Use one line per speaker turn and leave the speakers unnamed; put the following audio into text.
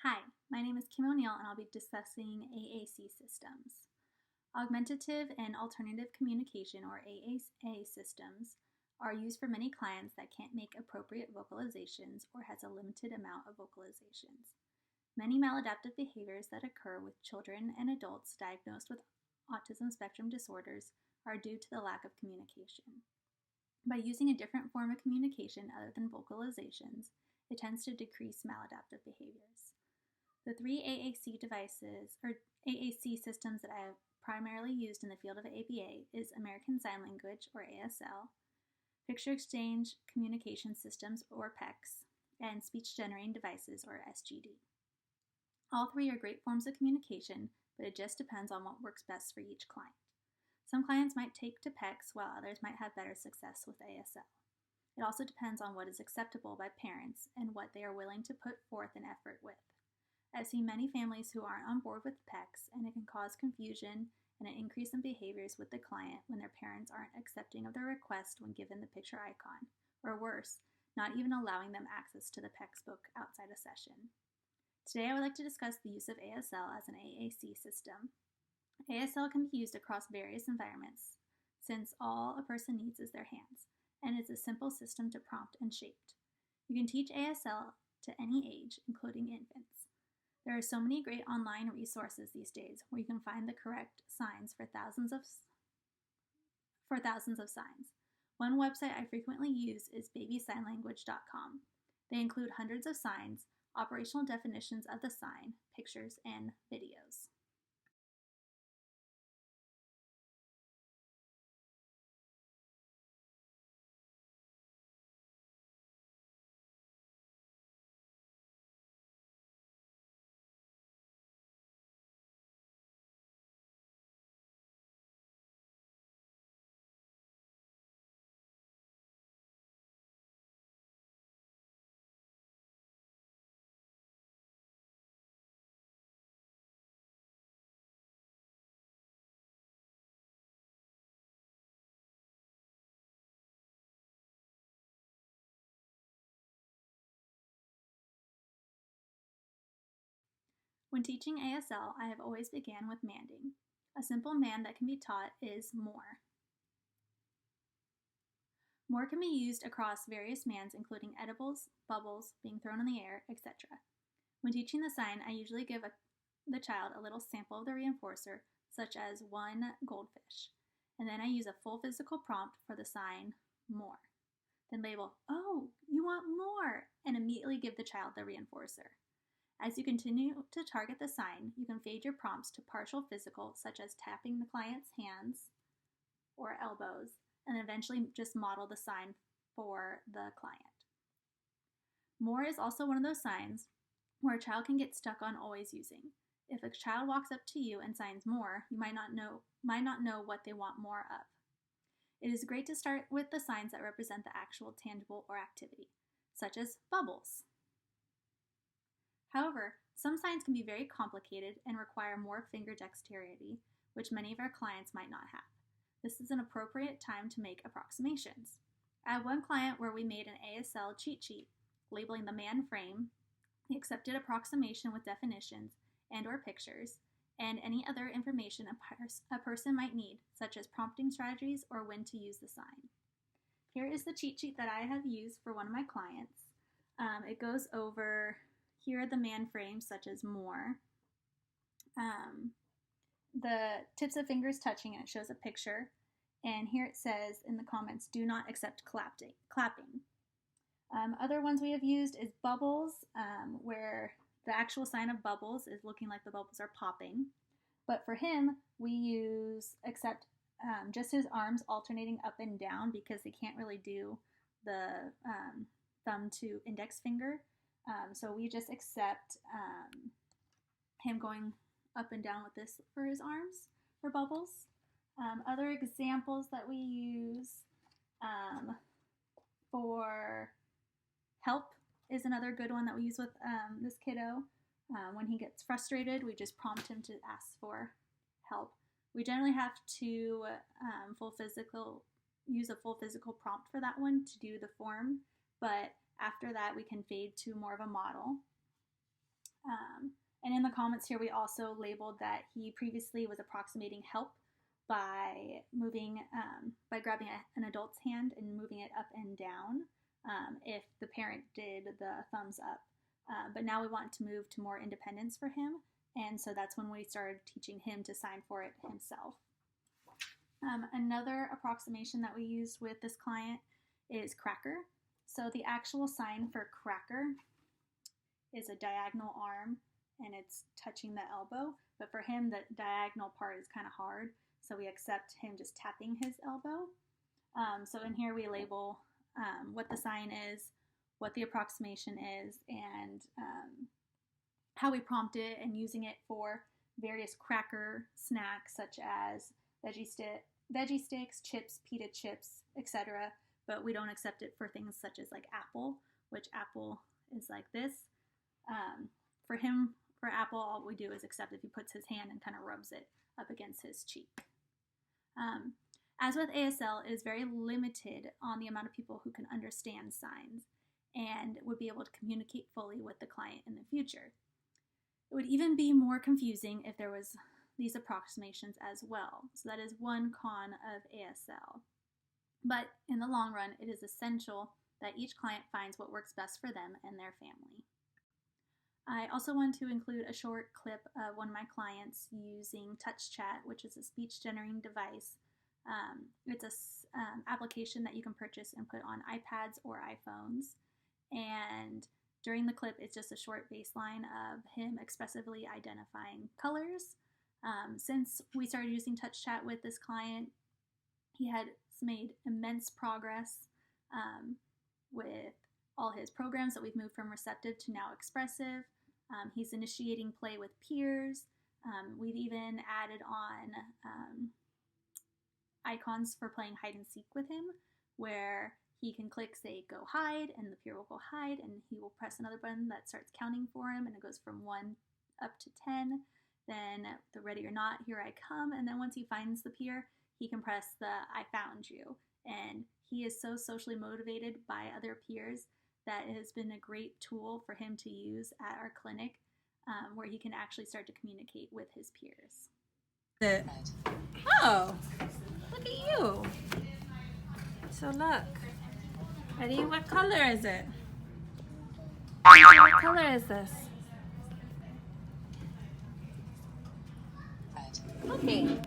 Hi, my name is Kim O'Neill and I'll be discussing AAC systems. Augmentative and alternative communication, or AAA systems, are used for many clients that can't make appropriate vocalizations or has a limited amount of vocalizations. Many maladaptive behaviors that occur with children and adults diagnosed with autism spectrum disorders are due to the lack of communication. By using a different form of communication other than vocalizations, it tends to decrease maladaptive behaviors. The three AAC devices, or AAC systems, that I have primarily used in the field of ABA is American Sign Language, or ASL, Picture Exchange Communication Systems, or PECS, and Speech Generating Devices, or SGD. All three are great forms of communication, but it just depends on what works best for each client. Some clients might take to PECS, while others might have better success with ASL. It also depends on what is acceptable by parents and what they are willing to put forth an effort with. I've seen many families who aren't on board with PECS, and it can cause confusion and an increase in behaviors with the client when their parents aren't accepting of their request when given the picture icon, or worse, not even allowing them access to the PECS book outside a session. Today I would like to discuss the use of ASL as an AAC system. ASL can be used across various environments, since all a person needs is their hands, and it's a simple system to prompt and shape. You can teach ASL to any age, including infants. There are so many great online resources these days where you can find the correct signs for thousands of signs. One website I frequently use is babysignlanguage.com. They include hundreds of signs, operational definitions of the sign, pictures, and videos. When teaching ASL, I have always began with manding. A simple mand that can be taught is more. More can be used across various mands, including edibles, bubbles, being thrown in the air, etc. When teaching the sign, I usually give the child a little sample of the reinforcer, such as one goldfish, and then I use a full physical prompt for the sign more. Then label, "Oh, you want more," and immediately give the child the reinforcer. As you continue to target the sign, you can fade your prompts to partial physical, such as tapping the client's hands or elbows, and eventually just model the sign for the client. More is also one of those signs where a child can get stuck on always using. If a child walks up to you and signs more, you might not know what they want more of. It is great to start with the signs that represent the actual tangible or activity, such as bubbles. However, some signs can be very complicated and require more finger dexterity, which many of our clients might not have. This is an appropriate time to make approximations. I have one client where we made an ASL cheat sheet, labeling the man frame, the accepted approximation with definitions and/or pictures, and any other information a person might need, such as prompting strategies or when to use the sign. Here is the cheat sheet that I have used for one of my clients. It goes over, here are the man frames, such as more, the tips of fingers touching, and it shows a picture. And here it says in the comments, "Do not accept clapping." Other ones we have used is bubbles, where the actual sign of bubbles is looking like the bubbles are popping. But for him, we use accept just his arms alternating up and down because they can't really do the thumb to index finger. So we just accept him going up and down with this for his arms for bubbles. Other examples that we use for help is another good one that we use with this kiddo. When he gets frustrated, we just prompt him to ask for help. We generally have to use a full physical prompt for that one to do the form, but after that we can fade to more of a model. comments here, we also labeled that he previously was approximating help by moving, by grabbing an adult's hand and moving it up and down if the parent did the thumbs up. But now we want to move to more independence for him, and so that's when we started teaching him to sign for it himself. Another approximation that we used with this client is cracker. So the actual sign for cracker is a diagonal arm, and it's touching the elbow, but for him the diagonal part is kind of hard, so we accept him just tapping his elbow. So in here we label what the sign is, what the approximation is, and how we prompt it, and using it for various cracker snacks such as veggie sticks, chips, pita chips, etc. But we don't accept it for things such as like apple, which apple is like this. For him, for apple, all we do is accept if he puts his hand and kind of rubs it up against his cheek. As with ASL, it is very limited on the amount of people who can understand signs and would be able to communicate fully with the client in the future. It would even be more confusing if there was these approximations as well. So that is one con of ASL. But in the long run, it is essential that each client finds what works best for them and their family. I also want to include a short clip of one of my clients using TouchChat, which is a speech generating device. It's an application that you can purchase and put on iPads or iPhones. And during the clip, it's just a short baseline of him expressively identifying colors. Since we started using TouchChat with this client, he had made immense progress with all his programs that we've moved from receptive to now expressive. He's initiating play with peers. We've even added on icons for playing hide and seek with him, where he can click, say, go hide, and the peer will go hide, and he will press another button that starts counting for him, and it goes from 1 up to 10. Then the ready or not, here I come, and then once he finds the peer, he can press the I found you. And he is so socially motivated by other peers that it has been a great tool for him to use at our clinic, where he can actually start to communicate with his peers.
Oh, look at you. So look. Ready? What color is it? What color is this? Okay.